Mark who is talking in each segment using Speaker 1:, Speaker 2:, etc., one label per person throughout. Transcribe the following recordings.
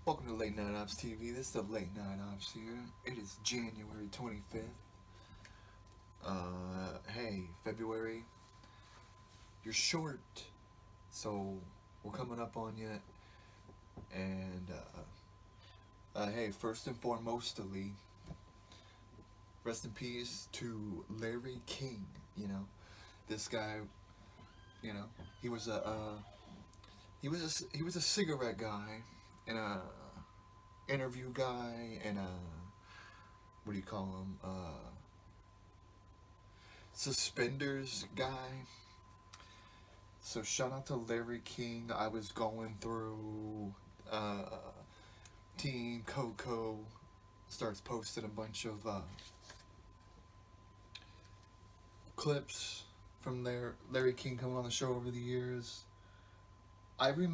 Speaker 1: Welcome to Late Night Ops TV. This is the Late Night Ops here. It is January 25th. Hey, February, you're short, so we're coming up on you. And, hey, first and foremostly, rest in peace to Larry King. This guy, you know, he was a cigarette guy and a interview guy and a what do you call him? Suspenders guy. So shout out to Larry King. I was going through Teen Coco starts posting a bunch of clips from Larry King coming on the show over the years. I very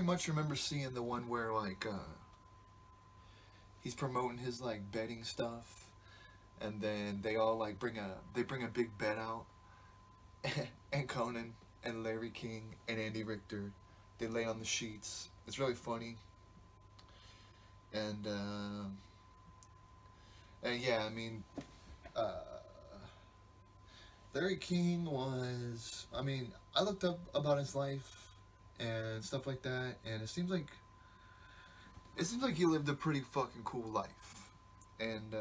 Speaker 1: much remember seeing the one where he's promoting his like betting stuff, and then they all like bring a big bet out, and Conan and Larry King and Andy Richter, they lay on the sheets. It's really funny, and yeah, I mean, uh, Larry King was. I mean, I looked up about his life and stuff like that, and it seems like he lived a pretty fucking cool life, and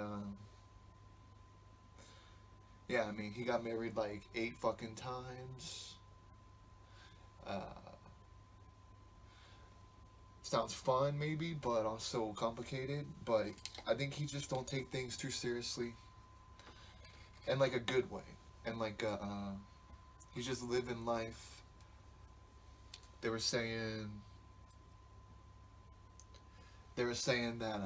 Speaker 1: yeah, I mean, he got married like 8 fucking times. Uh, Sounds fun, maybe, but also complicated. But I think he just don't take things too seriously, in like a good way, and he's just living life. They were saying that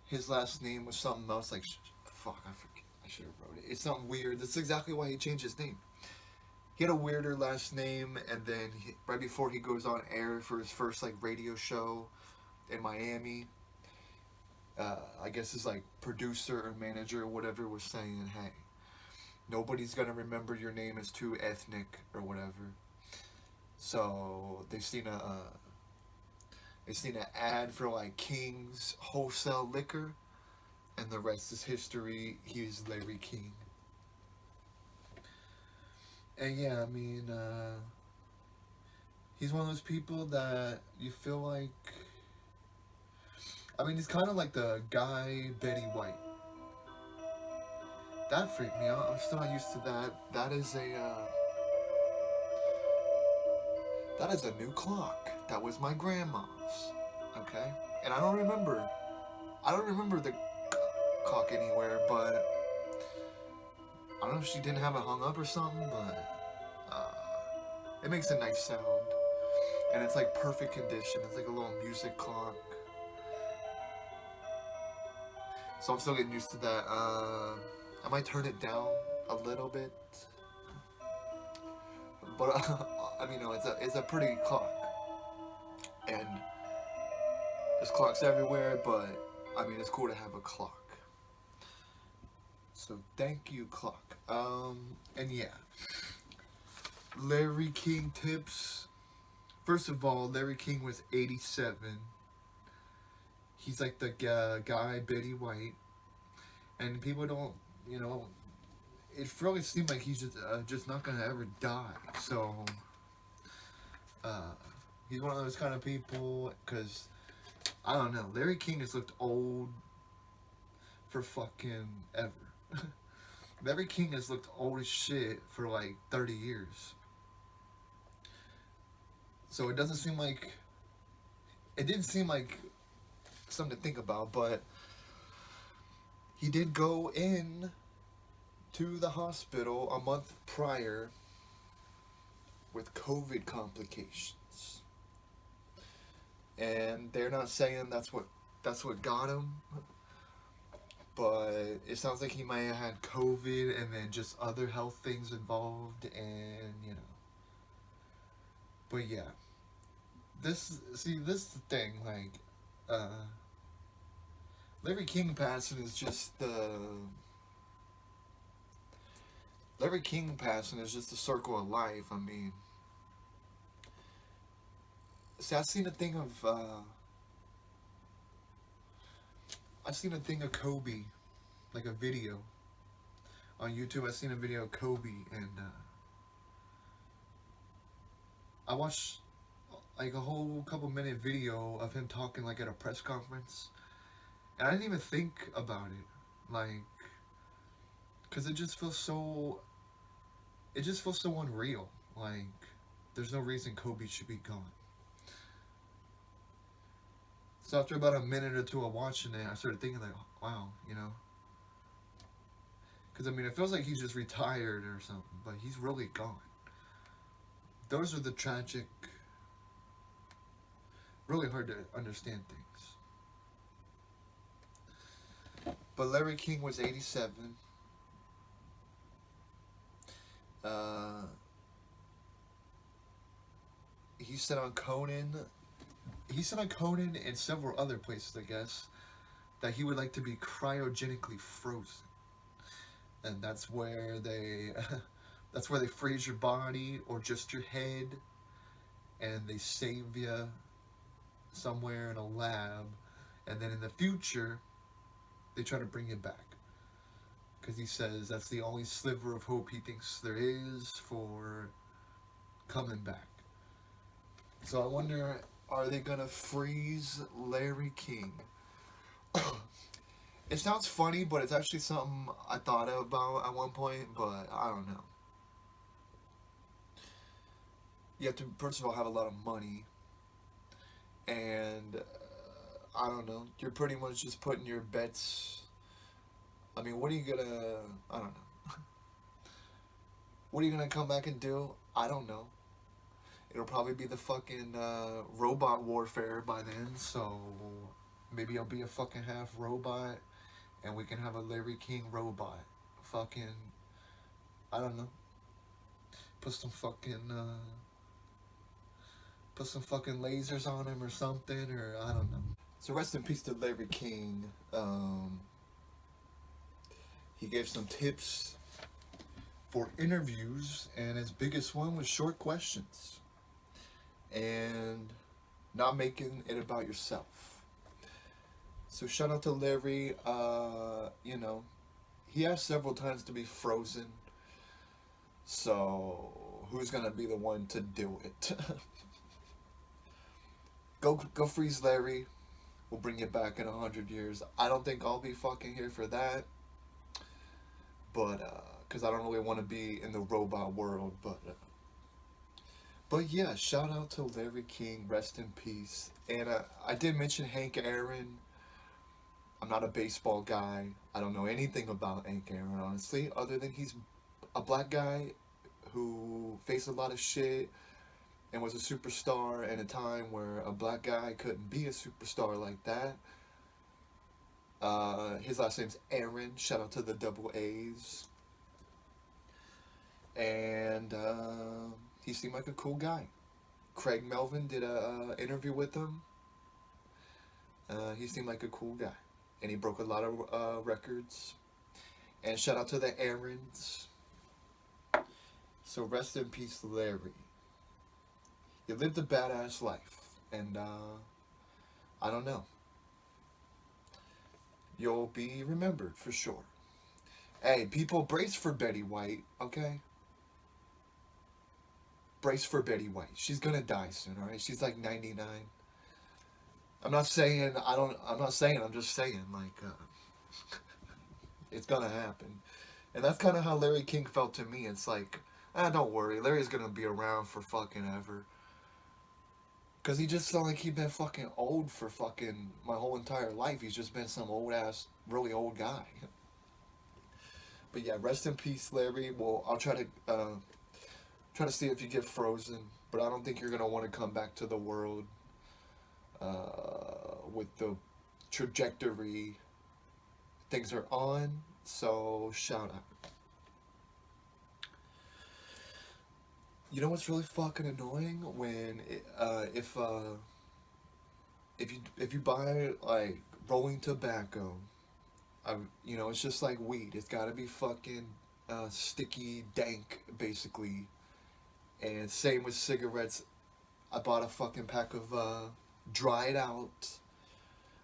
Speaker 1: his last name was something else. Like, fuck, I forget. I should have wrote it. It's something weird. That's exactly why he changed his name. He had a weirder last name, and then right before he goes on air for his first like radio show in Miami, I guess his like producer or manager or whatever was saying, "Hey, nobody's gonna remember your name as too ethnic or whatever." So they seen an ad for like King's wholesale liquor, and the rest is history. He's Larry King. And yeah, I mean, he's one of those people that you feel like. I mean, he's kind of like the guy Betty White. That freaked me out. I'm still not used to that. That is a new clock. That was my grandma's. Okay, and I don't remember. The clock anywhere, but I don't know if she didn't have it hung up or something. But it makes a nice sound, and it's like perfect condition. It's like a little music clock. So I'm still getting used to that. I might turn it down a little bit, but I mean, no, it's a pretty clock, and there's clocks everywhere. But I mean, it's cool to have a clock. So thank you, clock. And yeah, Larry King tips. First of all, Larry King was 87. He's like the guy Betty White, and people don't, you know, it really seemed like he's just not gonna ever die. So uh, he's one of those kind of people. Cause I don't know, Larry King has looked old for fucking ever. Larry King has looked old as shit for like 30 years. So it didn't seem like something to think about, but he did go in to the hospital a month prior with COVID complications. And they're not saying that's what got him, but it sounds like he might have had COVID and then just other health things involved, and But yeah, this is the thing. Like, Larry King passing is just the Larry King passing is just the circle of life. I mean, See, I seen a thing of Kobe, like a video on YouTube. I seen a video of Kobe, and I watched like a whole couple minute video of him talking like at a press conference, and I didn't even think about it, like, cause it just feels so unreal. Like, there's no reason Kobe should be gone. So after about a minute or two of watching it, I started thinking like, wow, you know, because I mean, it feels like he's just retired or something, but he's really gone. Those are the tragic, really hard to understand things. But Larry King was 87. Uh, he said on Conan, and several other places, I guess, that he would like to be cryogenically frozen, and that's where they freeze your body or just your head, and they save you somewhere in a lab, and then in the future, they try to bring you back. Because he says that's the only sliver of hope he thinks there is for coming back. So I wonder, are they gonna freeze Larry King? It sounds funny, but it's actually something I thought about at one point, but I don't know. You have to, first of all, have a lot of money, and I don't know, you're pretty much just putting your bets. I mean, what are you gonna, I don't know. What are you gonna come back and do? I don't know. It'll probably be the fucking robot warfare by then, so maybe I'll be a fucking half robot, and we can have a Larry King robot. Fucking, I don't know. Put some fucking, put some fucking lasers on him or something, or I don't know. So rest in peace to Larry King. He gave some tips for interviews, and his biggest one was short questions and not making it about yourself. So shout out to Larry. You know, he asked several times to be frozen. So who's gonna be the one to do it? Go freeze Larry. We'll bring you back in 100 years. I don't think I'll be fucking here for that, but because I don't really want to be in the robot world. But yeah, shout out to Larry King. Rest in peace. And I did mention Hank Aaron. I'm not a baseball guy. I don't know anything about Hank Aaron, honestly, other than he's a black guy who faced a lot of shit and was a superstar in a time where a black guy couldn't be a superstar like that. His last name's Aaron. Shout out to the double A's. And he seemed like a cool guy. Craig Melvin did a interview with him. He seemed like a cool guy, and he broke a lot of records. And shout out to the Aarons. So rest in peace, Larry. You lived a badass life, and I don't know. You'll be remembered for sure. Hey, people, brace for Betty White, okay? Brace for Betty White. She's gonna die soon, alright? She's like 99. I'm not saying, I'm just saying, like, it's gonna happen. And that's kind of how Larry King felt to me. It's like, don't worry, Larry's gonna be around for fucking ever. Because he just felt like he'd been fucking old for fucking my whole entire life. He's just been some old ass, really old guy. But yeah, rest in peace, Larry. Well, I'll try to see if you get frozen, but I don't think you're gonna want to come back to the world with the trajectory things are on. So shout out. You know what's really fucking annoying when if you buy like rolling tobacco, you know, it's just like weed. It's got to be fucking sticky, dank, basically. And same with cigarettes. I bought a fucking pack of dried out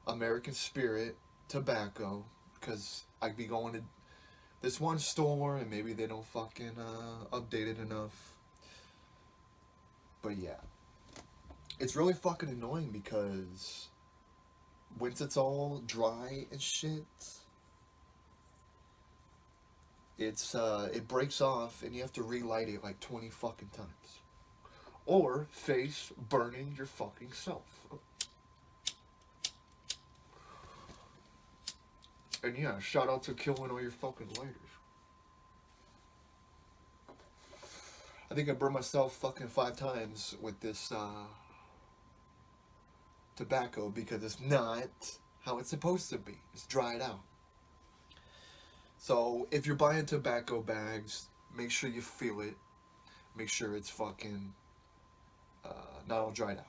Speaker 1: American Spirit tobacco because I'd be going to this one store and maybe they don't fucking update it enough. But yeah, it's really fucking annoying because once it's all dry and shit, it breaks off and you have to relight it like 20 fucking times. Or face burning your fucking self. And yeah, shout out to killing all your fucking lighters. I think I burned myself fucking 5 times with this tobacco because it's not how it's supposed to be. It's dried out. So if you're buying tobacco bags, make sure you feel it. Make sure it's fucking not all dried out.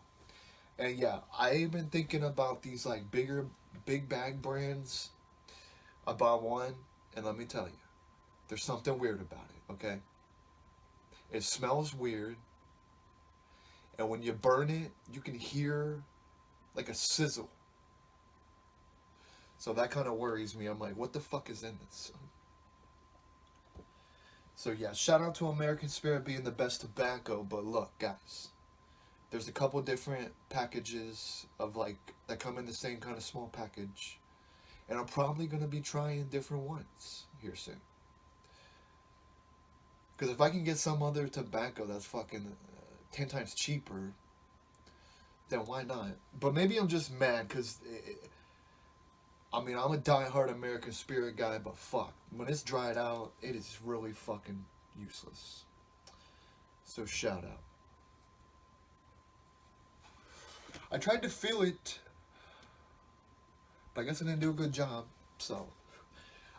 Speaker 1: And yeah, I've been thinking about these like big bag brands. I bought one, and let me tell you, there's something weird about it, okay? It smells weird, and when you burn it, you can hear like a sizzle. So that kind of worries me. I'm like, what the fuck is in this? So yeah, shout out to American Spirit being the best tobacco, but look, guys, there's a couple different packages of like that come in the same kind of small package, and I'm probably gonna be trying different ones here soon. Because if I can get some other tobacco that's fucking 10 times cheaper, then why not? But maybe I'm just mad because I mean, I'm a die-hard American Spirit guy, but fuck, when it's dried out, it is really fucking useless. So shout out. I tried to feel it, but I guess I didn't do a good job. So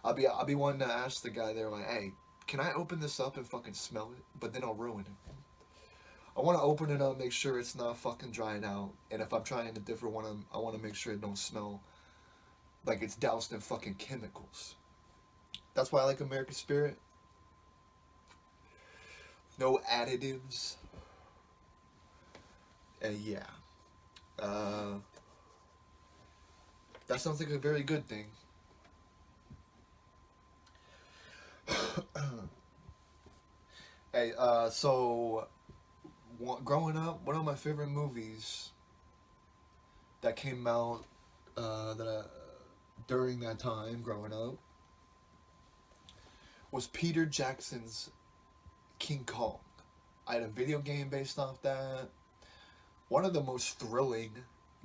Speaker 1: I'll be wanting to ask the guy there like, hey, can I open this up and fucking smell it? But then I'll ruin it. I want to open it up, make sure it's not fucking drying out, and if I'm trying a different one, I want to make sure it don't smell like it's doused in fucking chemicals. That's why I like American Spirit. No additives. And yeah. That sounds like a very good thing. Hey, so growing up, one of my favorite movies that came out during that time growing up was Peter Jackson's King Kong. I had a video game based off that. One of the most thrilling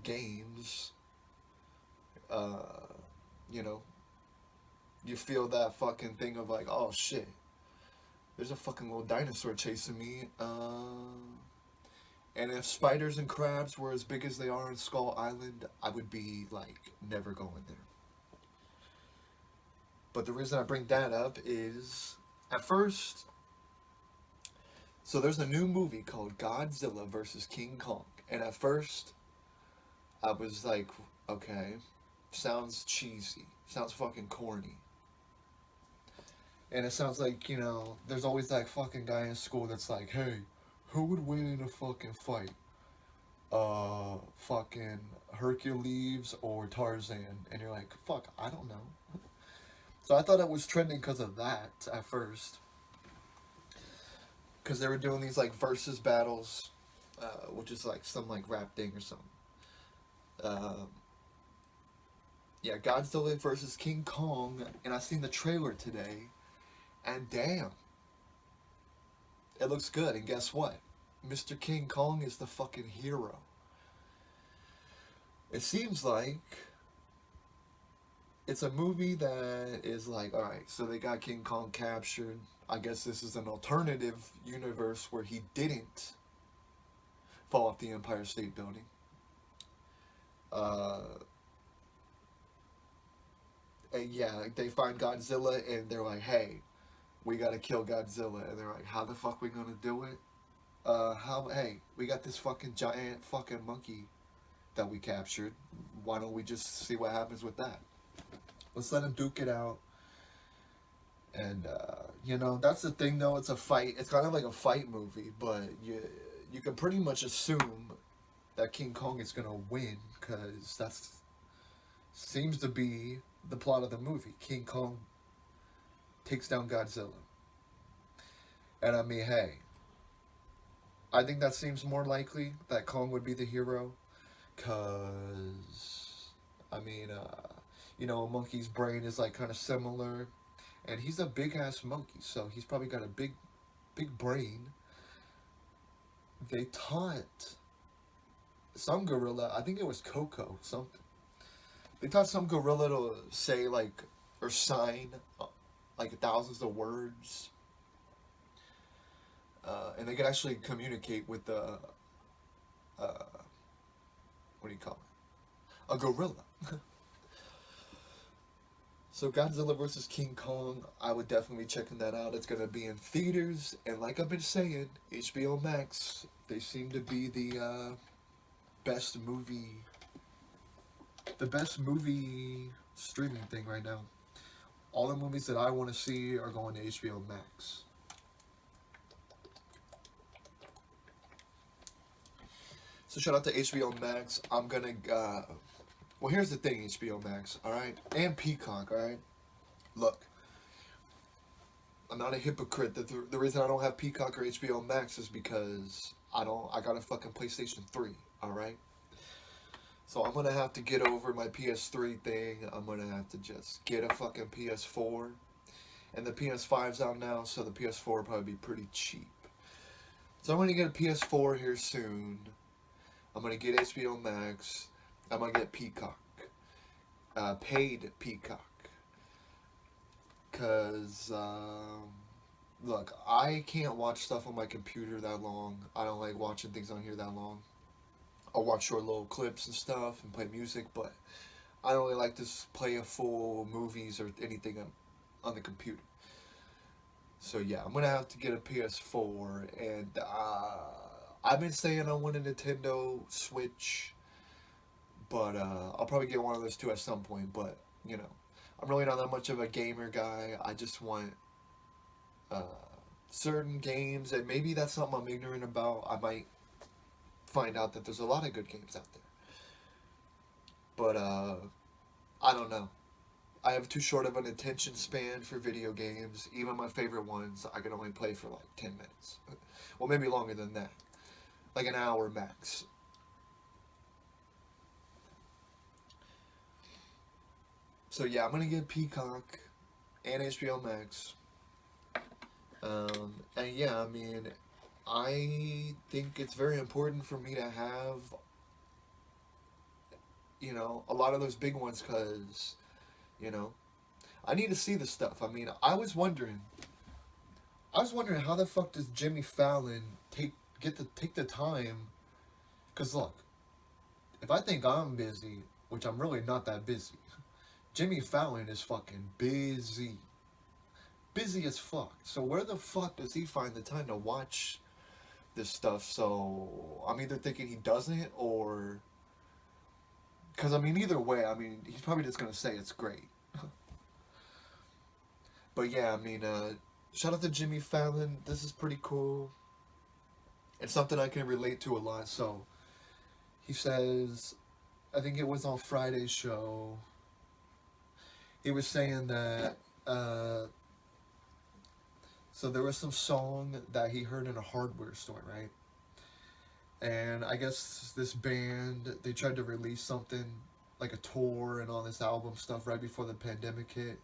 Speaker 1: games. You know, you feel that fucking thing of like, oh shit, there's a fucking little dinosaur chasing me. And if spiders and crabs were as big as they are in Skull Island, I would be like never going there. But the reason I bring that up is, at first, so there's a new movie called Godzilla vs. King Kong. And at first, I was like, okay, sounds cheesy. Sounds fucking corny. And it sounds like, you know, there's always that fucking guy in school that's like, hey, who would win in a fucking fight? Fucking Hercules or Tarzan? And you're like, fuck, I don't know. So I thought it was trending because of that at first. Because they were doing these like versus battles, which is like some like rap thing or something. Yeah, Godzilla versus King Kong, and I seen the trailer today, and damn, it looks good. And guess what? Mr. King Kong is the fucking hero. It seems like it's a movie that is like, alright, so they got King Kong captured. I guess this is an alternative universe where he didn't fall off the Empire State Building. And yeah, they find Godzilla and they're like, hey, we gotta kill Godzilla. And they're like, how the fuck we gonna do it? Hey, we got this fucking giant fucking monkey that we captured. Why don't we just see what happens with that? Let's let him duke it out. And, you know, that's the thing though, it's a fight. It's kind of like a fight movie, but you can pretty much assume that King Kong is gonna win, because that's seems to be the plot of the movie. King Kong takes down Godzilla. And I mean, hey, I think that seems more likely that Kong would be the hero, because, I mean, a monkey's brain is like kind of similar, and he's a big ass monkey, so he's probably got a big brain. They taught some gorilla, I think it was Coco, something. They taught some gorilla to say, like, or sign, like, thousands of words. And they could actually communicate with the, what do you call it? A gorilla. So Godzilla vs. King Kong, I would definitely be checking that out. It's going to be in theaters. And like I've been saying, HBO Max, they seem to be the best movie streaming thing right now. All the movies that I want to see are going to HBO Max. So shout out to HBO Max. I'm gonna, well, here's the thing, HBO Max, alright? And Peacock, alright? Look, I'm not a hypocrite. The reason I don't have Peacock or HBO Max is because I got a fucking PlayStation 3, alright? So I'm gonna have to get over my PS3 thing. I'm gonna have to just get a fucking PS4. And the PS5's out now, so the PS4 will probably be pretty cheap. So I'm gonna get a PS4 here soon. I'm gonna get HBO Max. I'm gonna get Peacock. Paid Peacock. Cause, look, I can't watch stuff on my computer that long. I don't like watching things on here that long. I'll watch short little clips and stuff and play music, but I don't really like to play a full movies or anything on the computer. So yeah, I'm gonna have to get a PS4, and I've been saying I want a Nintendo Switch, but I'll probably get one of those too at some point. But you know, I'm really not that much of a gamer guy. I just want certain games, and maybe that's something I'm ignorant about. I might find out that there's a lot of good games out there, but I don't know. I have too short of an attention span for video games. Even my favorite ones, I can only play for like 10 minutes. Well, maybe longer than that. Like an hour max. So yeah, I'm gonna get Peacock and HBO Max. And yeah, I mean, I think it's very important for me to have, you know, a lot of those big ones, because, you know, I need to see the stuff. I mean, I was wondering how the fuck does Jimmy Fallon take the time? Because look, if I think I'm busy, which I'm really not that busy, Jimmy Fallon is fucking busy. Busy as fuck. So where the fuck does he find the time to watch this stuff? So I'm either thinking he doesn't, or... Because, I mean, either way, I mean, he's probably just going to say it's great. But yeah, I mean, shout out to Jimmy Fallon. This is pretty cool. It's something I can relate to a lot. So, he says, I think it was on Friday's show, he was saying that, so there was some song that he heard in a hardware store, right? And I guess this band, they tried to release something, like a tour and all this album stuff right before the pandemic hit.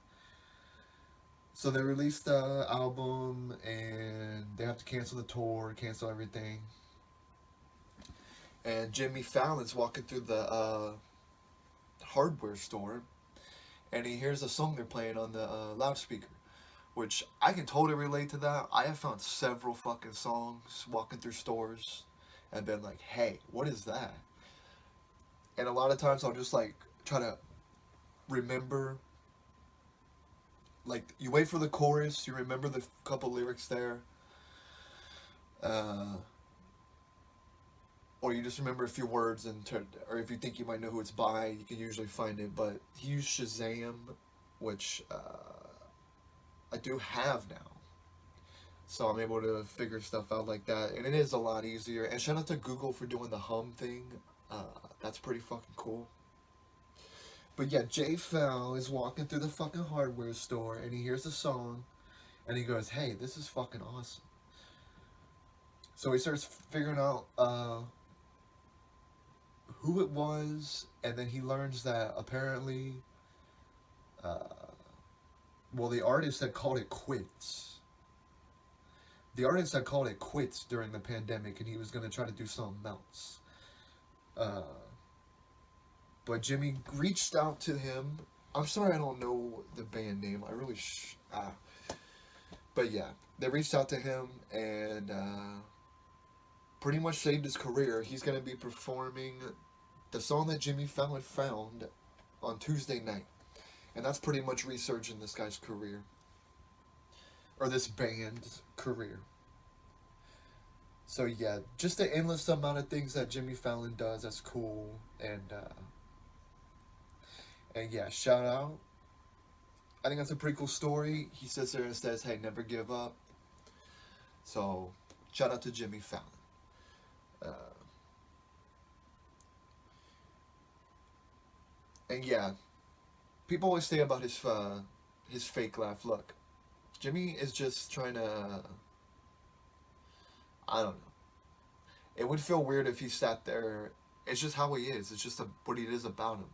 Speaker 1: So they released the album, and they have to cancel the tour, cancel everything. And Jimmy Fallon's walking through the hardware store, and he hears a song they're playing on the loudspeaker, which I can totally relate to that. I have found several fucking songs walking through stores and been like, hey, what is that? And a lot of times I'll just like try to remember, like, you wait for the chorus, you remember the couple lyrics there, or you just remember a few words, or if you think you might know who it's by, you can usually find it. But he used Shazam, which I do have now. So I'm able to figure stuff out like that, and it is a lot easier. And shout out to Google for doing the hum thing. That's pretty fucking cool. But yeah, Jay Fowl is walking through the fucking hardware store, and he hears the song, and he goes, "Hey, this is fucking awesome." So he starts figuring out who it was, and then he learns that apparently, uh, well, the artist had called it quits. The artist had called it quits during the pandemic, and he was going to try to do something else. Uh, but Jimmy reached out to him. I'm sorry I don't know the band name. I really But yeah, they reached out to him and pretty much saved his career. He's going to be performing the song that Jimmy Fallon found on Tuesday night. And that's pretty much researching this guy's career. Or this band's career. So yeah, just the endless amount of things that Jimmy Fallon does, that's cool. And yeah, shout out. I think that's a pretty cool story. He sits there and says, "Hey, never give up." So, shout out to Jimmy Fallon. Uh, and yeah, people always say about his fake laugh. Look, Jimmy is just trying to. I don't know. It would feel weird if he sat there. It's just how he is. It's just what it is about him.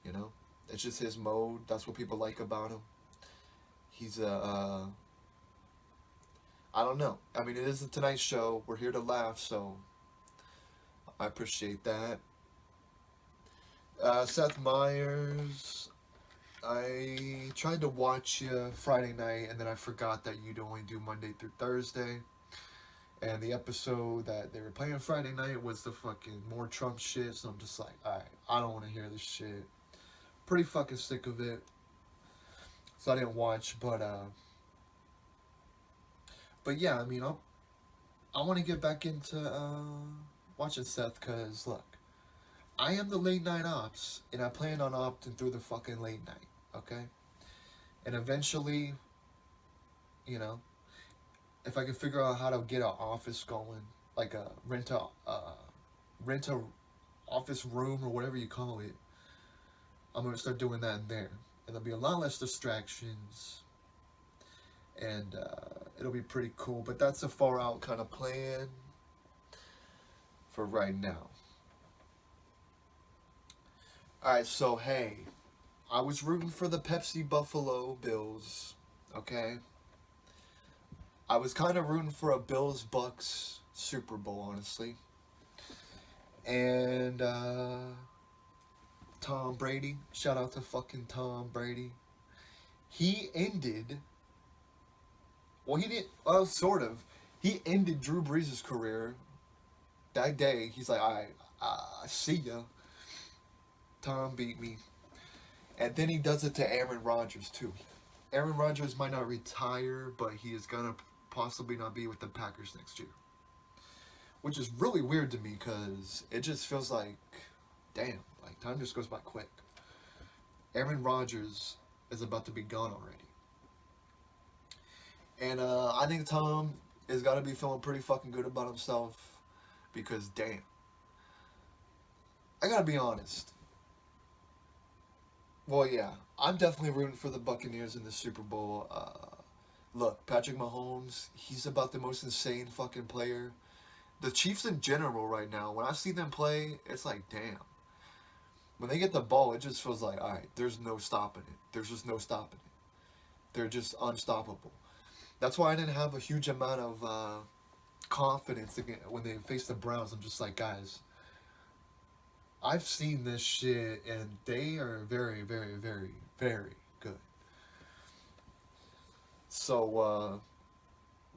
Speaker 1: You know, it's just his mode. That's what people like about him. He's a. I don't know. I mean, it is the Tonight Show. We're here to laugh, so I appreciate that. Seth Meyers. I tried to watch Friday night, and then I forgot that you'd only do Monday through Thursday. And the episode that they were playing Friday night was the fucking more Trump shit. So I'm just like, alright, I don't want to hear this shit. Pretty fucking sick of it. So I didn't watch, but yeah, I mean, I want to get back into watching Seth, cause look, I am the late night ops, and I plan on opting through the fucking late night, okay? And eventually, you know, if I can figure out how to get an office going, like a rent a office room or whatever you call it, I'm gonna start doing that in there, and there'll be a lot less distractions, and it'll be pretty cool. But that's a far out kind of plan for right now. Alright, so hey, I was rooting for the Pepsi Buffalo Bills, okay? I was kind of rooting for a Bills Bucks Super Bowl, honestly. And Tom Brady, shout out to fucking Tom Brady. He ended, well, he didn't, well, sort of. He ended Drew Brees' career that day. He's like, "Alright, see ya. Tom beat me." And then he does it to Aaron Rodgers, too. Aaron Rodgers might not retire, but he is going to possibly not be with the Packers next year. Which is really weird to me, because it just feels like, damn, like time just goes by quick. Aaron Rodgers is about to be gone already. And I think Tom has got to be feeling pretty fucking good about himself, because damn. I gotta be honest. Well, yeah, I'm definitely rooting for the Buccaneers in the Super Bowl. Look, Patrick Mahomes, he's about the most insane fucking player. The Chiefs in general right now, when I see them play, it's like, damn. When they get the ball, it just feels like, alright, there's no stopping it. There's just no stopping it. They're just unstoppable. That's why I didn't have a huge amount of confidence when they faced the Browns. I'm just like, guys, I've seen this shit, and they are very, very, very, very good. So,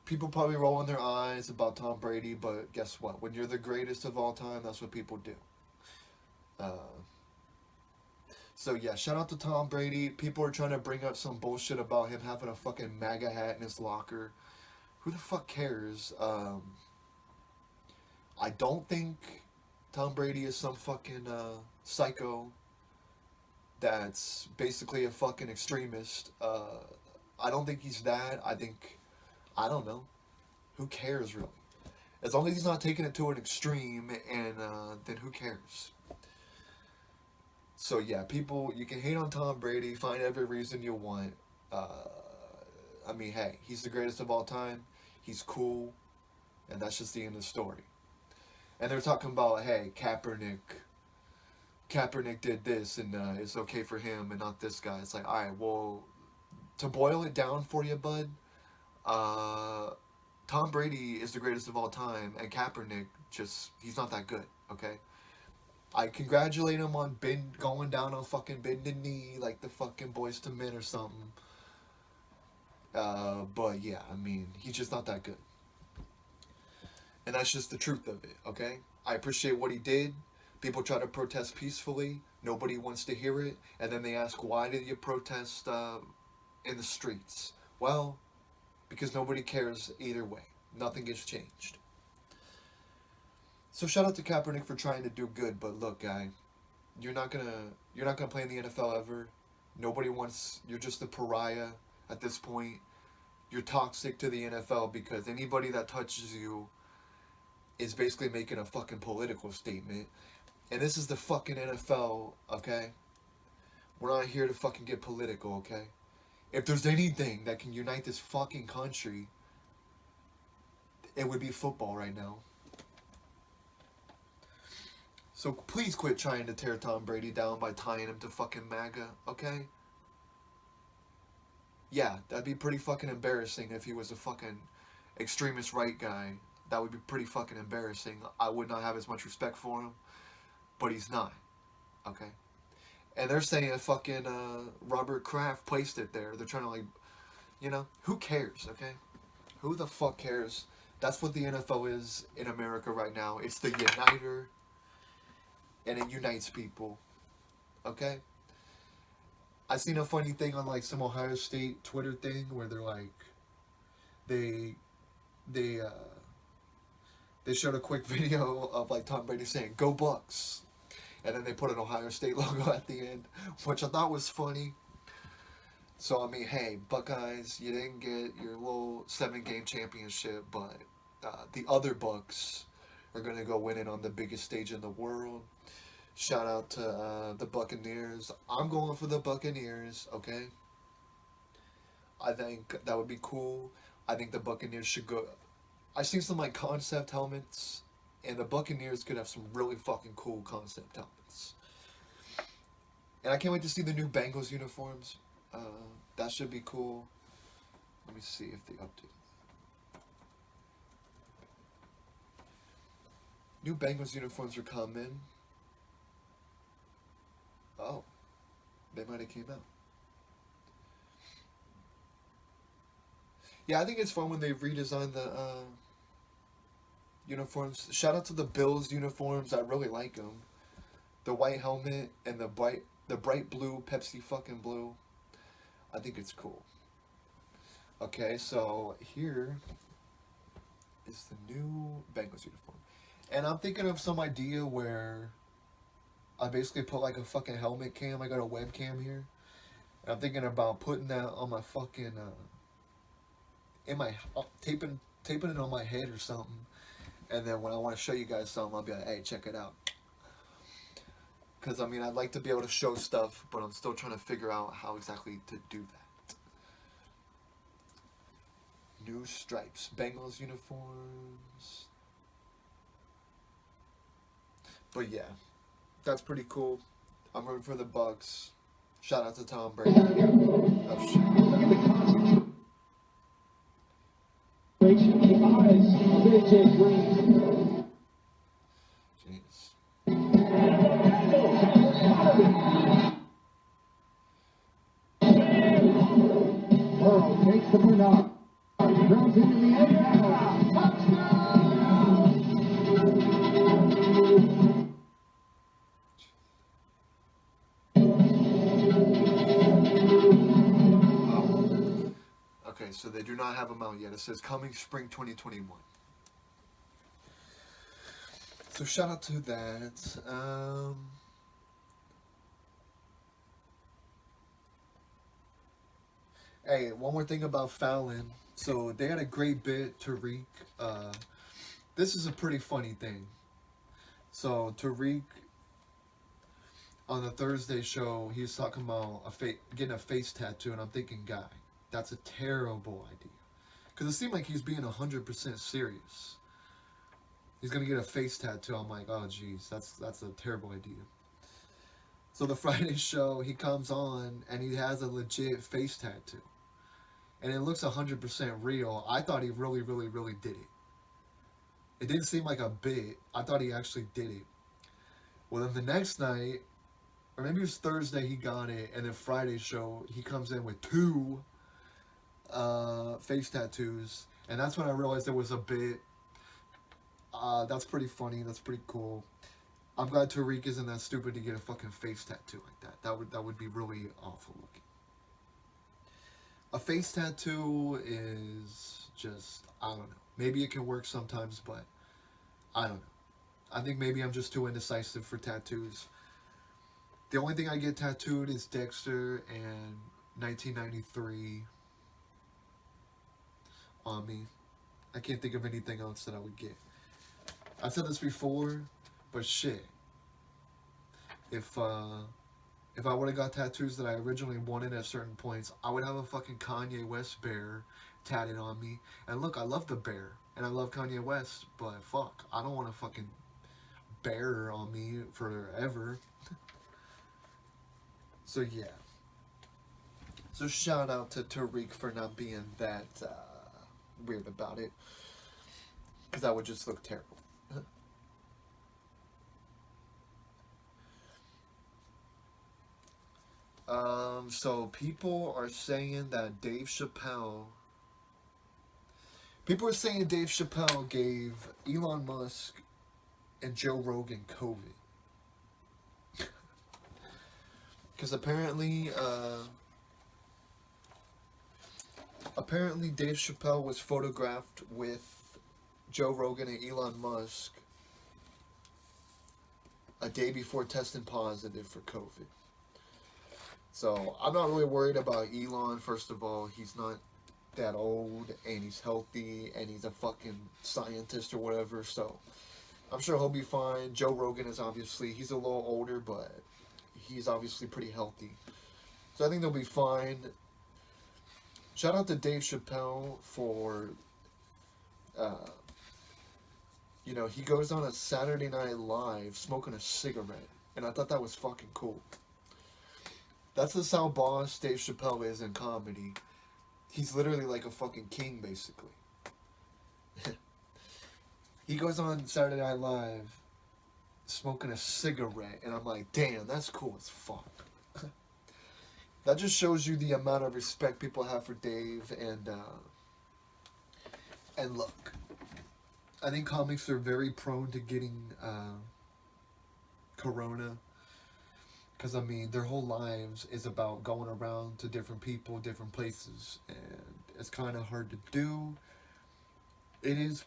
Speaker 1: people probably rolling their eyes about Tom Brady, but guess what? When you're the greatest of all time, that's what people do. Uh, so yeah, shout out to Tom Brady. People are trying to bring up some bullshit about him having a fucking MAGA hat in his locker. Who the fuck cares? I don't think Tom Brady is some fucking psycho that's basically a fucking extremist. I don't think he's that. I don't know. Who cares, really? As long as he's not taking it to an extreme, and then who cares? So yeah, people, you can hate on Tom Brady, find every reason you want. I mean, hey, he's the greatest of all time. He's cool, and that's just the end of the story. And they're talking about, hey, Kaepernick did this, and it's okay for him and not this guy. It's like, all right, well, to boil it down for you, bud, uh, Tom Brady is the greatest of all time, and Kaepernick he's not that good, okay? I congratulate him on going down on fucking bending knee like the fucking Boys to Men or something. But yeah, I mean, he's just not that good. And that's just the truth of it, okay? I appreciate what he did. People try to protest peacefully. Nobody wants to hear it. And then they ask, why did you protest in the streets? Well, because nobody cares either way. Nothing gets changed. So shout out to Kaepernick for trying to do good, but look, guy, you're not gonna play in the NFL ever. Nobody wants. You're just a pariah at this point. You're toxic to the NFL because anybody that touches you is basically making a fucking political statement. And this is the fucking NFL, okay? We're not here to fucking get political, okay? If there's anything that can unite this fucking country, it would be football right now. So please quit trying to tear Tom Brady down by tying him to fucking MAGA, okay? Yeah, that'd be pretty fucking embarrassing if he was a fucking extremist right guy. That would be pretty fucking embarrassing. I would not have as much respect for him, but he's not, okay? And they're saying fucking Robert Kraft placed it there. They're trying to, like, who cares, okay? Who the fuck cares? That's what the NFL is in America right now. It's the uniter, and it unites people, okay? I seen a funny thing on, like, some Ohio State Twitter thing where they're like, they showed a quick video of, like, Tom Brady saying, "Go Bucks," and then they put an Ohio State logo at the end, which I thought was funny. So, I mean, hey, Buckeyes, you didn't get your little 7-game championship, but the other Bucks are going to go win it on the biggest stage in the world. Shout out to the Buccaneers. I'm going for the Buccaneers, okay? I think that would be cool. I think the Buccaneers should go. I've seen some, like, concept helmets, and the Buccaneers could have some really fucking cool concept helmets. And I can't wait to see the new Bengals uniforms. That should be cool. Let me see if they updated that. New Bengals uniforms are coming. Oh, they might have came out. Yeah, I think it's fun when they redesign the uniforms. Shout out to the Bills uniforms. I really like them. The white helmet and the bright blue, Pepsi fucking blue. I think it's cool. Okay, so here is the new Bengals uniform. And I'm thinking of some idea where I basically put, like, a fucking helmet cam. I got a webcam here. And I'm thinking about putting that on my fucking, taping it on my head or something. And then when I want to show you guys something, I'll be like, hey, check it out. Because, I mean, I'd like to be able to show stuff, but I'm still trying to figure out how exactly to do that. New stripes. Bengals uniforms. But yeah, that's pretty cool. I'm rooting for the Bucks. Shout out to Tom Brady. Oh, shit. Jeez.
Speaker 2: Burrow takes the Bernard. Throws into the end zone. Touchdown!
Speaker 1: Oh. Okay, so they do not have them out yet. It says coming spring 2021. So shout out to that. Hey, one more thing about Fallon. So they had a great bit, Tariq. This is a pretty funny thing. So Tariq on the Thursday show, he was talking about getting a face tattoo, and I'm thinking, guy, that's a terrible idea, because it seemed like he's being 100% serious. He's gonna get a face tattoo. I'm like, oh geez, that's a terrible idea. So the Friday show, he comes on and he has a legit face tattoo, and it looks 100% real. I thought he really, really, really did it. It didn't seem like a bit. I thought he actually did it. Well, then the next night, or maybe it was Thursday, he got it, and then Friday show, he comes in with two face tattoos, and that's when I realized it was a bit. That's pretty funny. That's pretty cool. I'm glad Tariq isn't that stupid to get a fucking face tattoo like that. That would be really awful looking. A face tattoo is just, I don't know. Maybe it can work sometimes, but I don't know. I think maybe I'm just too indecisive for tattoos. The only thing I get tattooed is Dexter and 1993 on me. I can't think of anything else that I would get. I've said this before, but shit. If I would have got tattoos that I originally wanted at certain points, I would have a fucking Kanye West bear tatted on me. And look, I love the bear, and I love Kanye West, but fuck, I don't want a fucking bear on me forever. So yeah. So shout out to Tariq for not being that weird about it, because that would just look terrible. So people are saying that People are saying Dave Chappelle gave Elon Musk and Joe Rogan COVID. Because apparently Dave Chappelle was photographed with Joe Rogan and Elon Musk a day before testing positive for COVID. So I'm not really worried about Elon. First of all, he's not that old, and he's healthy, and he's a fucking scientist or whatever. So I'm sure he'll be fine. Joe Rogan is obviously, he's a little older, but he's obviously pretty healthy. So I think they'll be fine. Shout out to Dave Chappelle for, he goes on a Saturday Night Live smoking a cigarette, and I thought that was fucking cool. That's just how boss Dave Chappelle is in comedy. He's literally like a fucking king, basically. He goes on Saturday Night Live smoking a cigarette, and I'm like, damn, that's cool as fuck. That just shows you the amount of respect people have for Dave, and look, I think comics are very prone to getting corona. Because, I mean, their whole lives is about going around to different people, different places. And it's kind of hard to do. It's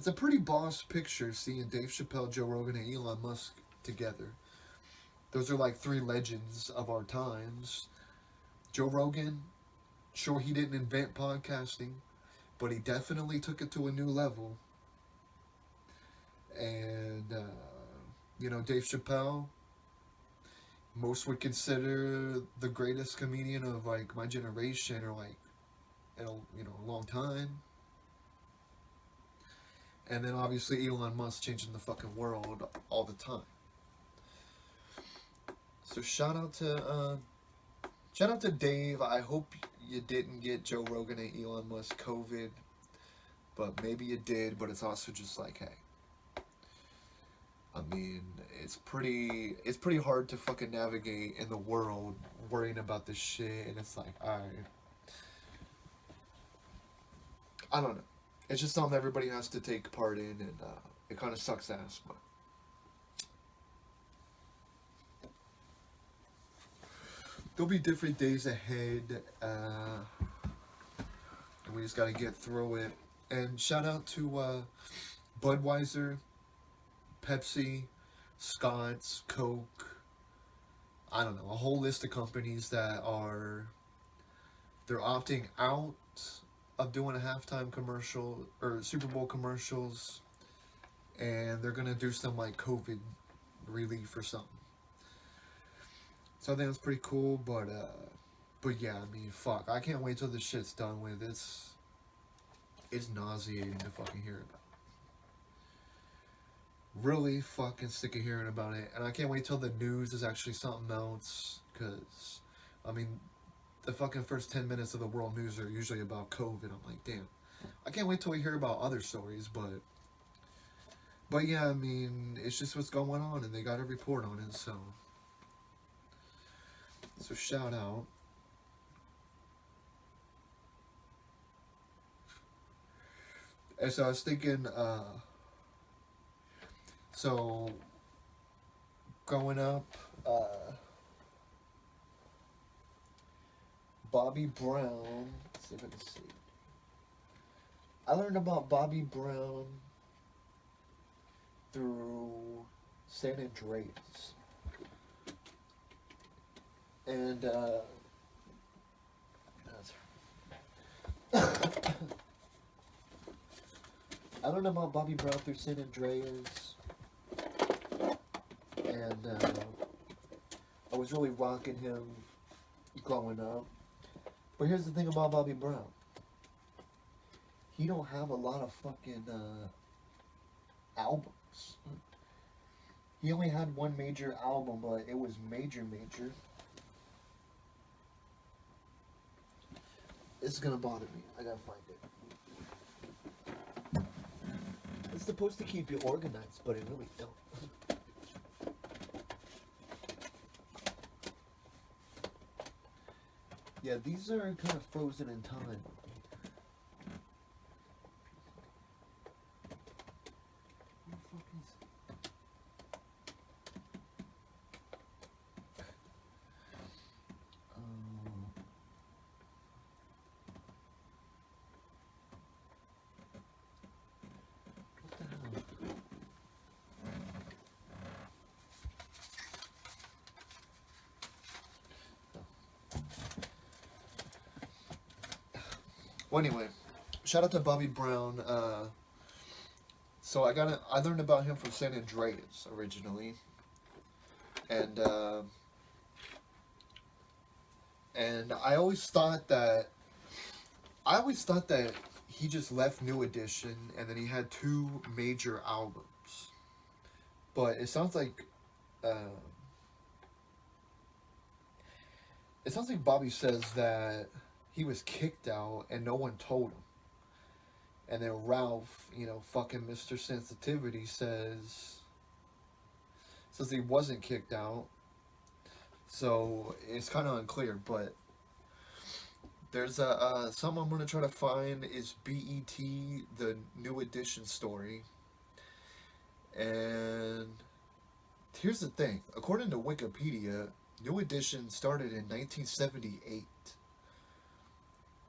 Speaker 1: a pretty boss picture seeing Dave Chappelle, Joe Rogan, and Elon Musk together. Those are like three legends of our times. Joe Rogan, sure, he didn't invent podcasting, but he definitely took it to a new level. And, Dave Chappelle, most would consider the greatest comedian of like my generation, or like in a long time. And then obviously Elon Musk changing the fucking world all the time. So shout out to Dave. I hope you didn't get Joe Rogan and Elon Musk COVID, but maybe you did. But it's also just like, hey, I mean, it's pretty hard to fucking navigate in the world worrying about this shit, and it's like, alright. I don't know. It's just something everybody has to take part in, and it kind of sucks ass, but there'll be different days ahead, and we just gotta get through it. And shout out to Budweiser, Pepsi, Scott's, Coke, I don't know, a whole list of companies that are they're opting out of doing a halftime commercial or Super Bowl commercials, and they're gonna do some like COVID relief or something. So I think that's pretty cool, but yeah, I mean, fuck, I can't wait till this shit's done with. It's nauseating to fucking hear about. Really fucking sick of hearing about it, and I can't wait till the news is actually something else, cause, I mean, the fucking first 10 minutes of the world news are usually about COVID. I'm like, damn, I can't wait till we hear about other stories, but yeah, I mean, it's just what's going on, and they got a report on it, so shout out. And so I was thinking, so growing up, Bobby Brown. Let's see if I can see. I learned about Bobby Brown through San Andreas. And I learned about Bobby Brown through San Andreas, and I was really rocking him growing up. But here's the thing about Bobby Brown. He don't have a lot of fucking albums. He only had one major album, but it was major. It's gonna bother me. I gotta find it. It's supposed to keep you organized, but it really don't. Yeah, these are kind of frozen in time. Well, anyway, shout out to Bobby Brown. So I learned about him from San Andreas originally, and I always thought that he just left New Edition and then he had two major albums, but it sounds like Bobby says that he was kicked out and no one told him. And then Ralph, fucking Mr. Sensitivity says he wasn't kicked out. So it's kind of unclear, but there's something I'm going to try to find is BET, the New Edition story. And here's the thing. According to Wikipedia, New Edition started in 1978.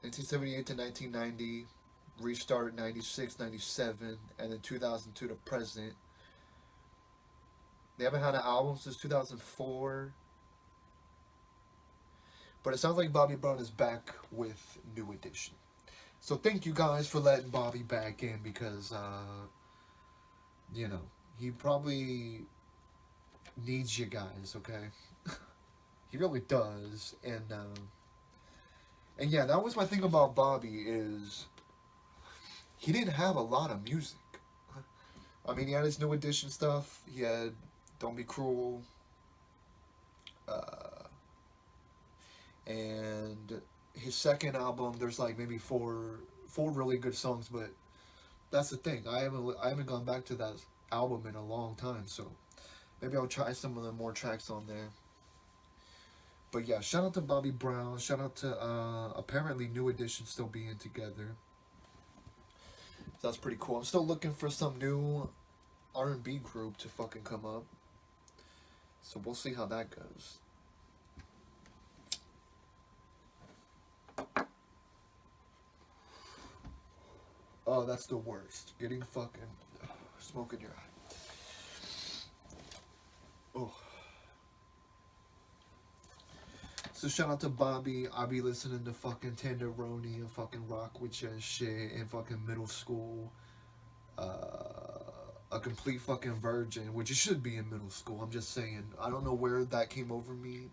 Speaker 1: 1978 to 1990, restarted 96, 97, and then 2002 to present. They haven't had an album since 2004. But it sounds like Bobby Brown is back with New Edition. So thank you guys for letting Bobby back in because, he probably needs you guys, okay? He really does. And yeah, that was my thing about Bobby is he didn't have a lot of music. I mean, he had his New Edition stuff. He had Don't Be Cruel. And his second album, there's like maybe four really good songs, but that's the thing. I haven't gone back to that album in a long time, so maybe I'll try some of the more tracks on there. But yeah, shout out to Bobby Brown. Shout out to apparently New Edition still being together. So that's pretty cool. I'm still looking for some new R&B group to fucking come up. So we'll see how that goes. Oh, that's the worst. Getting fucking smoke in your eye. Oh. So shout out to Bobby. I be listening to fucking Tenderoni and fucking Rock with your shit in fucking middle school. A complete fucking virgin, which it should be in middle school. I'm just saying. I don't know where that came over me,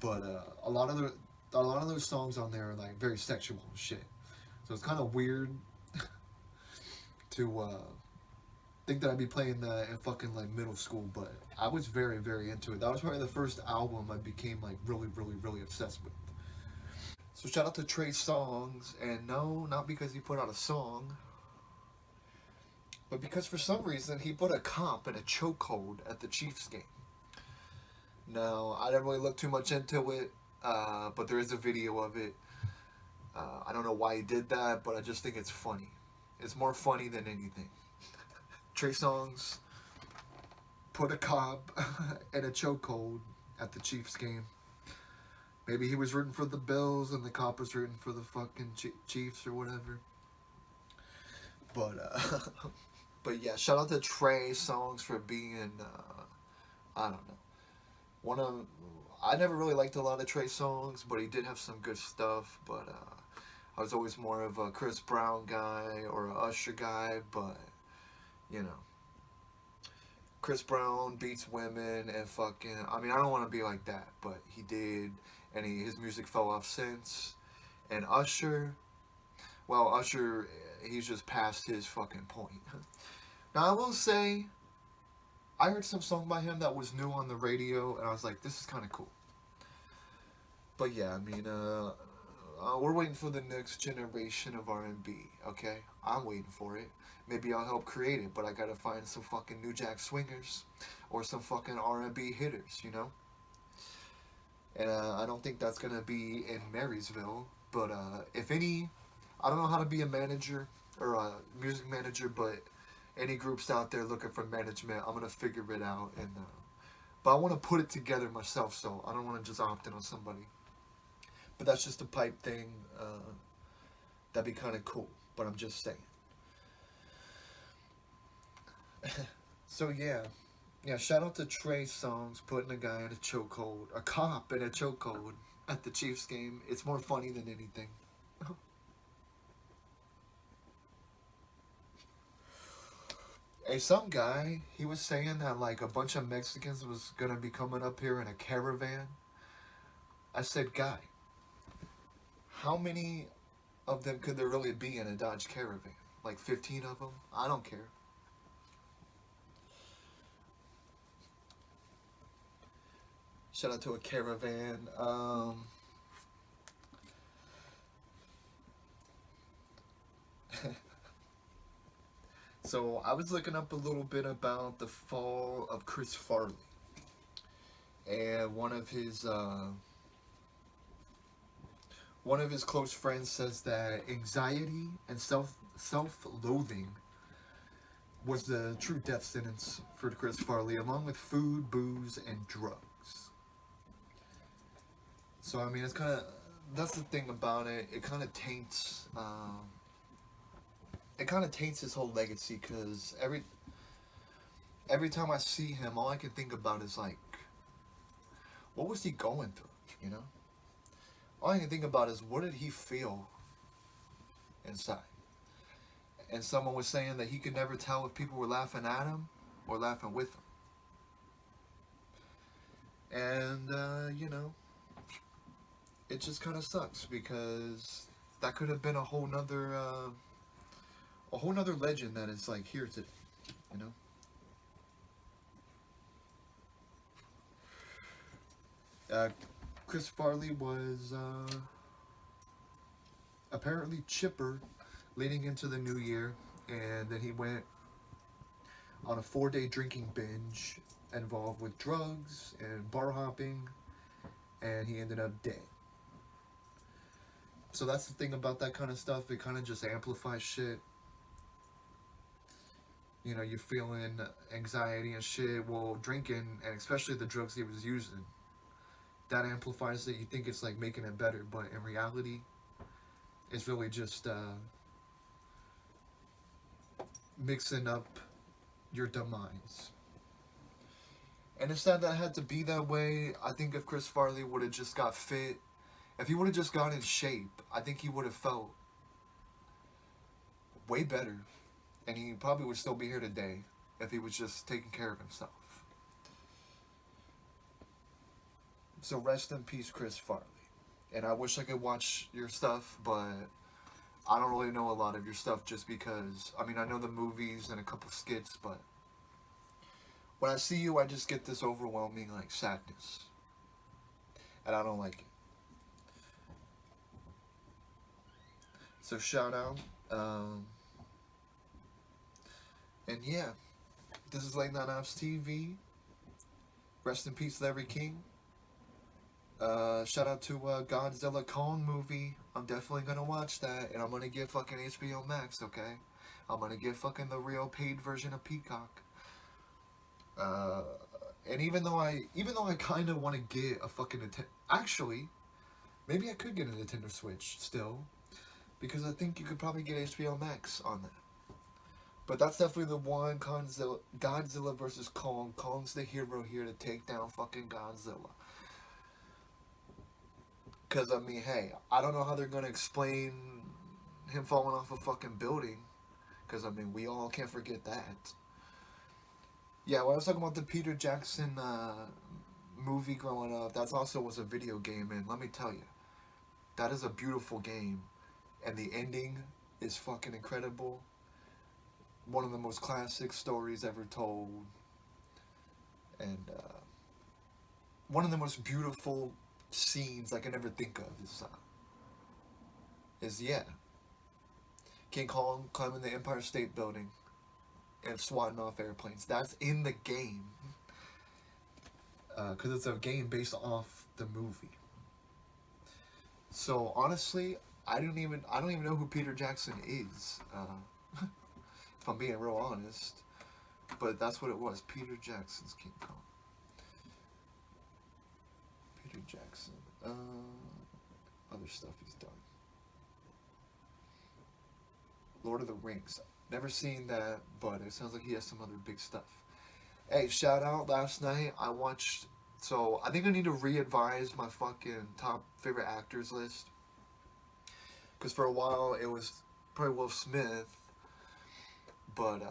Speaker 1: but a lot of those songs on there are like very sexual and shit. So it's kind of weird to think that I'd be playing that in fucking like middle school, but I was very, very into it. That was probably the first album I became like really, really, really obsessed with. So shout out to Trey Songz, and no, not because he put out a song, but because for some reason he put a cop in a chokehold at the Chiefs game. Now, I didn't really look too much into it, but there is a video of it. I don't know why he did that, but I just think it's funny. It's more funny than anything. Trey Songz put a cop in a chokehold at the Chiefs game. Maybe he was rooting for the Bills and the cop was rooting for the fucking Chiefs or whatever. But but yeah, shout out to Trey Songz for being I don't know, one of I never really liked a lot of Trey Songz, but he did have some good stuff. But I was always more of a Chris Brown guy or a Usher guy. But you know, Chris Brown beats women and fucking. I mean, I don't want to be like that, but he did, and his music fell off since. And Usher, well, Usher, he's just past his fucking point. Now I will say, I heard some song by him that was new on the radio, and I was like, this is kind of cool. But yeah, I mean, we're waiting for the next generation of R&B. Okay, I'm waiting for it. Maybe I'll help create it, but I gotta find some fucking New Jack Swingers or some fucking R&B hitters, you know. And I don't think that's gonna be in Marysville. But if any, I don't know how to be a manager or a music manager, but any groups out there looking for management, I'm gonna figure it out. And but I want to put it together myself, so I don't want to just opt in on somebody. But that's just a pipe thing. That'd be kind of cool. But I'm just saying. So yeah. Shout out to Trey Songz putting a guy in a chokehold, a cop in a chokehold at the Chiefs game. It's more funny than anything. Hey, some guy, he was saying that like a bunch of Mexicans was gonna be coming up here in a caravan. I said, guy, how many of them could there really be in a Dodge Caravan? Like 15 of them? I don't care. Shout out to a caravan. So I was looking up a little bit about the fall of Chris Farley, and one of his close friends says that anxiety and self-loathing was the true death sentence for Chris Farley, along with food, booze, and drugs. So I mean, it's kind of that's the thing about it. It kind of taints. It kind of taints his whole legacy because every time I see him, all I can think about is like, what was he going through? You know, all I can think about is what did he feel inside. And someone was saying that he could never tell if people were laughing at him or laughing with him. And you know, it just kind of sucks because that could have been a whole nother legend that is like here today, you know. Chris Farley was apparently chipper leading into the new year, and then he went on a 4-day drinking binge involved with drugs and bar hopping, and he ended up dead. So that's the thing about that kind of stuff. It kind of just amplifies shit. You know, you're feeling anxiety and shit. Well, drinking, and especially the drugs he was using, that amplifies it. You think it's like making it better, but in reality, it's really just mixing up your demise. And it's sad that it had to be that way. I think if Chris Farley would have just got fit, if he would have just got in shape, I think he would have felt way better. And he probably would still be here today if he was just taking care of himself. So rest in peace, Chris Farley. And I wish I could watch your stuff, but I don't really know a lot of your stuff just because, I mean, I know the movies and a couple skits, but when I see you, I just get this overwhelming, like, sadness. And I don't like it. So shout out. And yeah, this is Late Night Ops TV. Rest in peace, Larry King. Shout out to Godzilla Kong movie. I'm definitely gonna watch that, and I'm gonna get fucking HBO Max, okay? I'm gonna get fucking the real paid version of Peacock. And even though I kind of want to get a fucking Nintendo, actually, maybe I could get a Nintendo Switch still, because I think you could probably get HBO Max on that. But that's definitely the one. Godzilla versus Kong. Kong's the hero here to take down fucking Godzilla. Because, I mean, hey, I don't know how they're going to explain him falling off a fucking building. Because, I mean, we all can't forget that. Yeah, when I was talking about the Peter Jackson movie growing up, that also was a video game. And let me tell you, that is a beautiful game. And the ending is fucking incredible. One of the most classic stories ever told. And one of the most beautiful scenes I can ever think of is King Kong climbing the Empire State Building and swatting off airplanes. That's in the game, because it's a game based off the movie. So honestly, I don't even know who Peter Jackson is. If I'm being real honest, but that's what it was. Peter Jackson's King Kong. Peter Jackson. Other stuff he's done. Lord of the Rings. Never seen that, but it sounds like he has some other big stuff. Hey, shout out, last night I watched, so I think I need to re-advise my fucking top favorite actors list. Because for a while it was probably Will Smith, but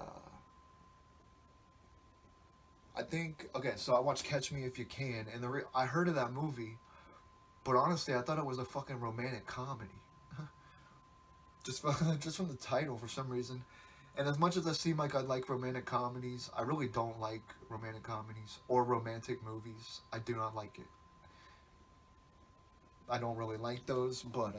Speaker 1: I think, okay, so I watched Catch Me If You Can, and I heard of that movie, but honestly, I thought it was a fucking romantic comedy. just from the title, for some reason. And as much as I seem like I like romantic comedies, I really don't like romantic comedies or romantic movies. I do not like it. I don't really like those, but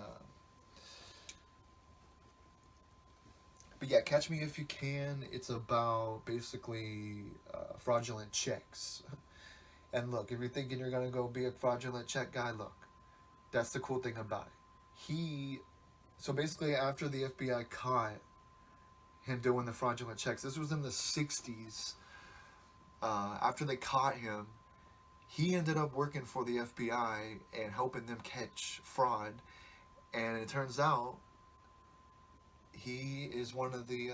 Speaker 1: yeah, Catch Me If You Can. It's about basically fraudulent checks. And look, if you're thinking you're gonna go be a fraudulent check guy, look, that's the cool thing about it. So basically, after the FBI caught him doing the fraudulent checks, this was in the 60s. After they caught him, he ended up working for the FBI and helping them catch fraud. And it turns out he is one of the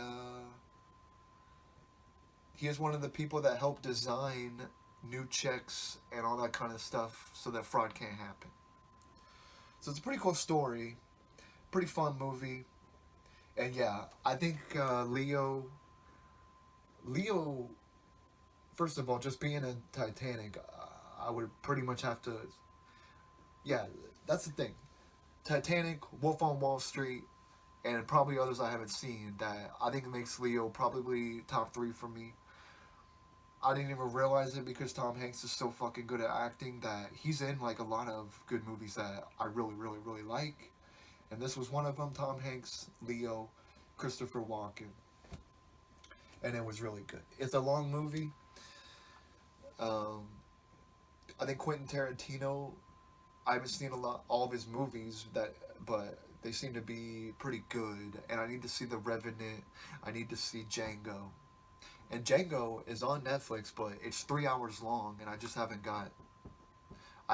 Speaker 1: people that helped design new checks and all that kind of stuff so that fraud can't happen. So it's a pretty cool story, pretty fun movie, and yeah, I think Leo, first of all, just being in Titanic, I would pretty much have to, yeah, that's the thing. Titanic, Wolf on Wall Street, and probably others I haven't seen that I think makes Leo probably top 3 for me. I didn't even realize it because Tom Hanks is so fucking good at acting that he's in like a lot of good movies that I really, really, really like. And this was one of them. Tom Hanks, Leo, Christopher Walken. And it was really good. It's a long movie. I think Quentin Tarantino, I haven't seen all of his movies, but they seem to be pretty good. And I need to see The Revenant. I need to see Django. And Django is on Netflix, but it's 3 hours long, and I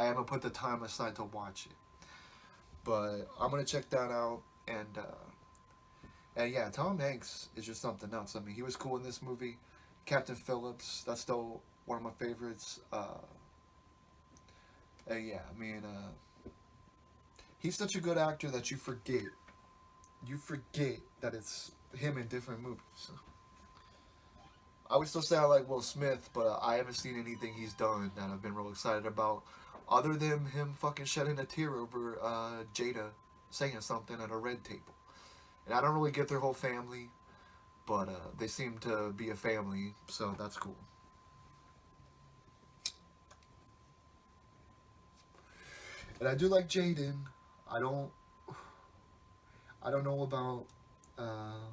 Speaker 1: haven't put the time aside to watch it. But I'm gonna check that out, and yeah, Tom Hanks is just something else. I mean, he was cool in this movie. Captain Phillips, that's still one of my favorites. And yeah, I mean, he's such a good actor that you forget that it's him in different movies. I would still say I like Will Smith, but I haven't seen anything he's done that I've been real excited about, other than him fucking shedding a tear over Jada saying something at a red table. And I don't really get their whole family, but they seem to be a family, so that's cool. And I do like Jaden. I don't, I don't know about uh,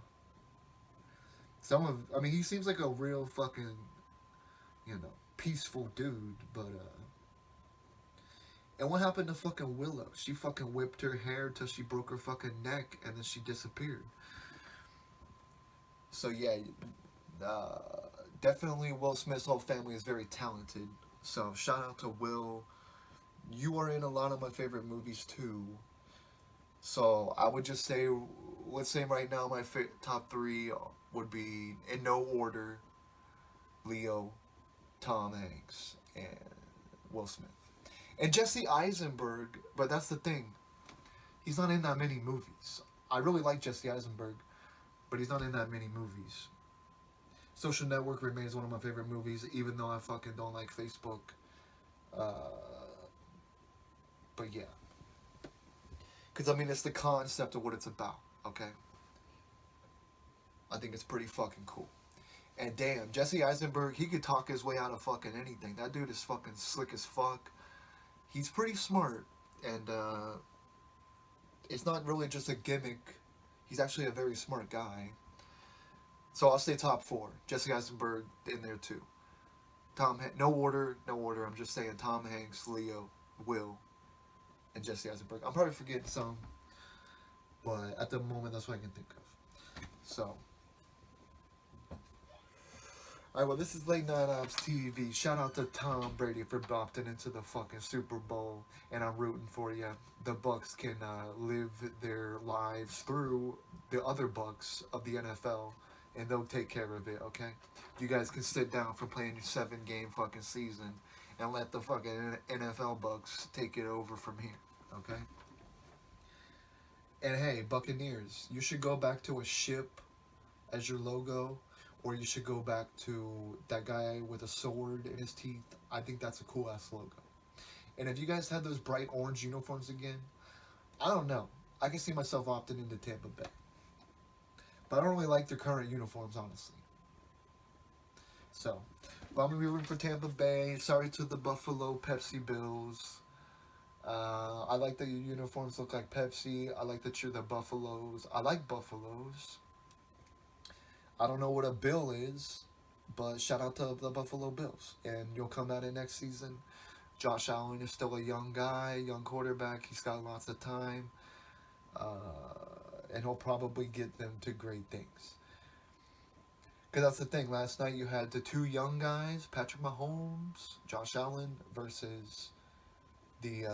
Speaker 1: some of. I mean, he seems like a real fucking, peaceful dude. But and what happened to fucking Willow? She fucking whipped her hair till she broke her fucking neck, and then she disappeared. So yeah, uh, definitely Will Smith's whole family is very talented. So shout out to Will. You are in a lot of my favorite movies too. So I would just say, let's say right now my top three would be in no order: Leo, Tom Hanks, and Will Smith, and Jesse Eisenberg. But that's the thing, he's not in that many movies. I really like Jesse Eisenberg, but he's not in that many movies. Social Network remains one of my favorite movies, even though I fucking don't like Facebook. Uh, but yeah. Because, I mean, it's the concept of what it's about, okay? I think it's pretty fucking cool. And damn, Jesse Eisenberg, he could talk his way out of fucking anything. That dude is fucking slick as fuck. He's pretty smart. And it's not really just a gimmick. He's actually a very smart guy. So I'll say top four. Jesse Eisenberg in there too. No order. I'm just saying Tom Hanks, Leo, Will, and Jesse Eisenberg. I'm probably forgetting some, but at the moment, that's what I can think of. So, alright, well, this is Late Night Ops TV. Shout out to Tom Brady for opting into the fucking Super Bowl, and I'm rooting for you. The Bucks can live their lives through the other Bucks of the NFL, and they'll take care of it, okay? You guys can sit down for playing your 7-game fucking season and let the fucking NFL Bucks take it over from here, okay? And hey, Buccaneers, you should go back to a ship as your logo, or you should go back to that guy with a sword in his teeth. I think that's a cool ass logo. And if you guys had those bright orange uniforms again, I don't know. I can see myself opting into Tampa Bay. But I don't really like their current uniforms, honestly. So, but I'm going to be rooting for Tampa Bay. Sorry to the Buffalo Pepsi Bills. I like that your uniforms look like Pepsi. I like that you're the Buffaloes. I like Buffaloes. I don't know what a bill is, but shout out to the Buffalo Bills. And you'll come at it next season. Josh Allen is still a young guy, young quarterback. He's got lots of time. And he'll probably get them to great things. Because that's the thing. Last night you had the two young guys, Patrick Mahomes, Josh Allen, versus the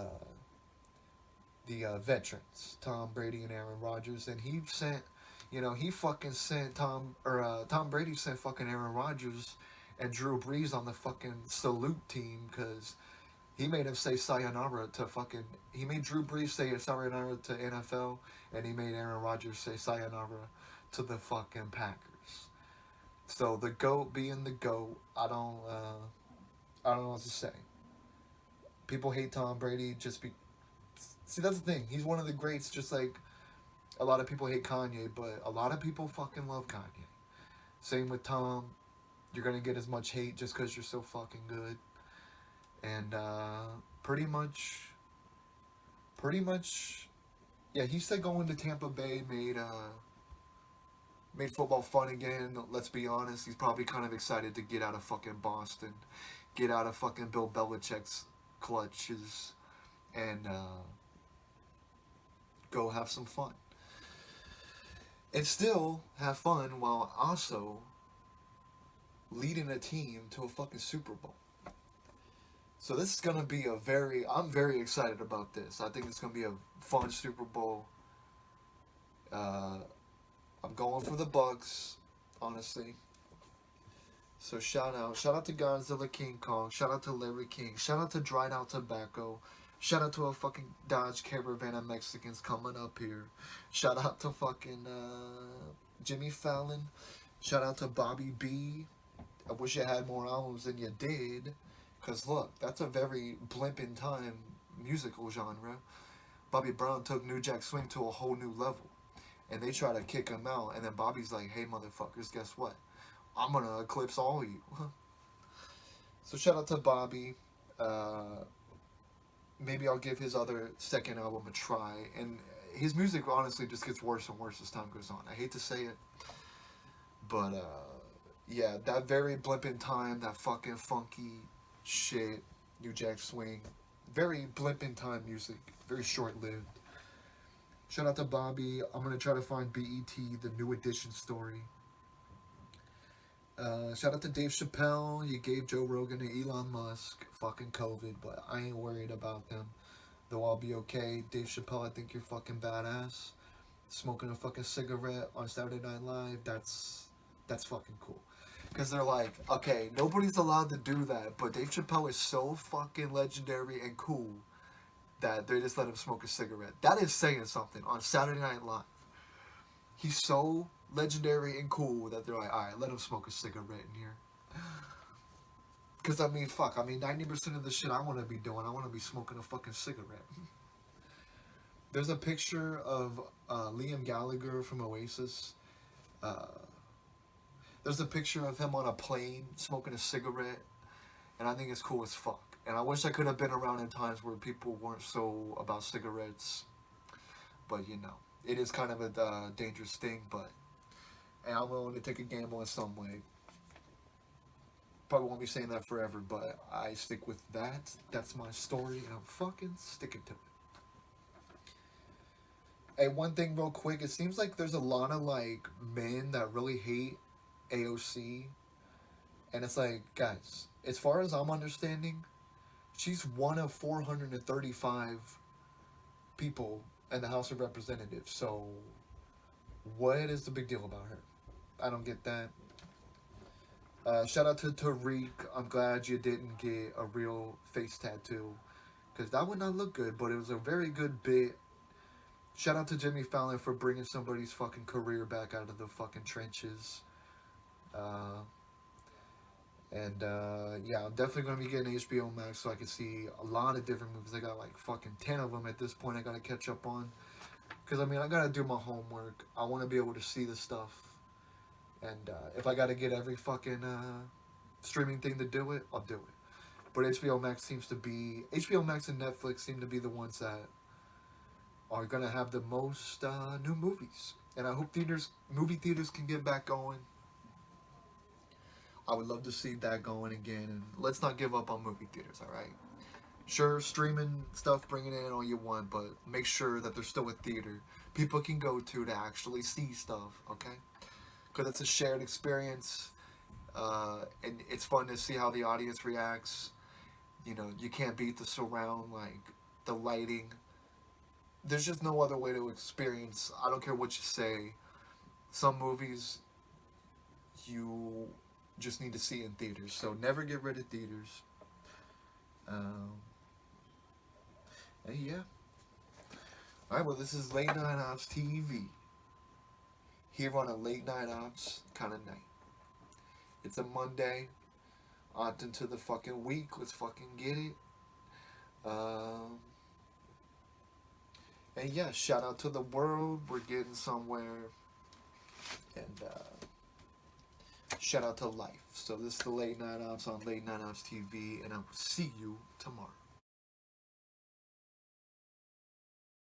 Speaker 1: veterans, Tom Brady and Aaron Rodgers. And he sent, he fucking sent Tom Brady sent fucking Aaron Rodgers and Drew Brees on the fucking salute team because he made him say sayonara to he made Drew Brees say sayonara to NFL, and he made Aaron Rodgers say sayonara to the fucking Packers. So the GOAT being the GOAT, I don't know what to say. People hate Tom Brady see, that's the thing. He's one of the greats, just like a lot of people hate Kanye, but a lot of people fucking love Kanye. Same with Tom. You're gonna get as much hate just because you're so fucking good. And pretty much, yeah. He said going to Tampa Bay made football fun again. Let's be honest. He's probably kind of excited to get out of fucking Boston, get out of fucking Bill Belichick's clutches, and go have some fun. And still have fun while also leading a team to a fucking Super Bowl. So this is going to be I'm very excited about this. I think it's going to be a fun Super Bowl. I'm going for the Bucks, honestly. So shout out to Godzilla King Kong, shout out to Larry King, shout out to Dried Out Tobacco, shout out to a fucking Dodge Caravan of Mexicans coming up here, shout out to fucking Jimmy Fallon, shout out to Bobby B. I wish you had more albums than you did, cause look, that's a very blimp in time musical genre. Bobby Brown took New Jack Swing to a whole new level, and they try to kick him out, and then Bobby's like, "Hey motherfuckers, guess what? I'm gonna eclipse all of you." So shout out to Bobby. Maybe I'll give his other second album a try. And his music honestly just gets worse and worse as time goes on. I hate to say it, but yeah, that very blimp in time, that fucking funky shit, New Jack Swing, very blimp in time music, very short lived. Shout out to Bobby. I'm gonna try to find BET, the New Edition story. Shout out to Dave Chappelle. You gave Joe Rogan and Elon Musk fucking COVID, but I ain't worried about them. They'll all be okay. Dave Chappelle, I think you're fucking badass. Smoking a fucking cigarette on Saturday Night Live, that's fucking cool. Because they're like, okay, nobody's allowed to do that, but Dave Chappelle is so fucking legendary and cool that they just let him smoke a cigarette. That is saying something on Saturday Night Live. He's so legendary and cool that they're like, alright, let him smoke a cigarette in here. Because, I mean, fuck, 90% of the shit I want to be doing, I want to be smoking a fucking cigarette. There's a picture of Liam Gallagher from Oasis. There's a picture of him on a plane smoking a cigarette, and I think it's cool as fuck. And I wish I could have been around in times where people weren't so about cigarettes. But, you know, it is kind of a dangerous thing, but and I'm willing to take a gamble in some way. Probably won't be saying that forever, but I stick with that. That's my story, and I'm fucking sticking to it. Hey, one thing real quick. It seems like there's a lot of, like, men that really hate AOC. And it's like, guys, as far as I'm understanding, she's one of 435 people in the House of Representatives. So, what is the big deal about her? I don't get that. Shout out to Tariq. I'm glad you didn't get a real face tattoo, because that would not look good, but it was a very good bit. Shout out to Jimmy Fallon for bringing somebody's fucking career back out of the fucking trenches. Yeah, I'm definitely going to be getting HBO Max so I can see a lot of different movies. I got like fucking 10 of them at this point I got to catch up on. Because, I got to do my homework. I want to be able to see the stuff. And if I got to get every fucking streaming thing to do it, I'll do it. But HBO Max and Netflix seem to be the ones that are going to have the most new movies. And I hope movie theaters can get back going. I would love to see that going again. And let's not give up on movie theaters, alright? Sure, streaming stuff, bring it in all you want, but make sure that there's still a theater people can go to actually see stuff, okay? Because it's a shared experience, and it's fun to see how the audience reacts. You know, you can't beat the surround, like, the lighting. There's just no other way to experience, I don't care what you say, some movies you just need to see in theaters. So never get rid of theaters. And yeah. Alright, well, this is Late Night Ops TV. Here on a Late Night Ops kind of night. It's a Monday. On into the fucking week. Let's fucking get it. And yeah, shout out to the world. We're getting somewhere. And shout out to life. So this is the Late Night Ops on Late Night Ops TV. And I will see you tomorrow.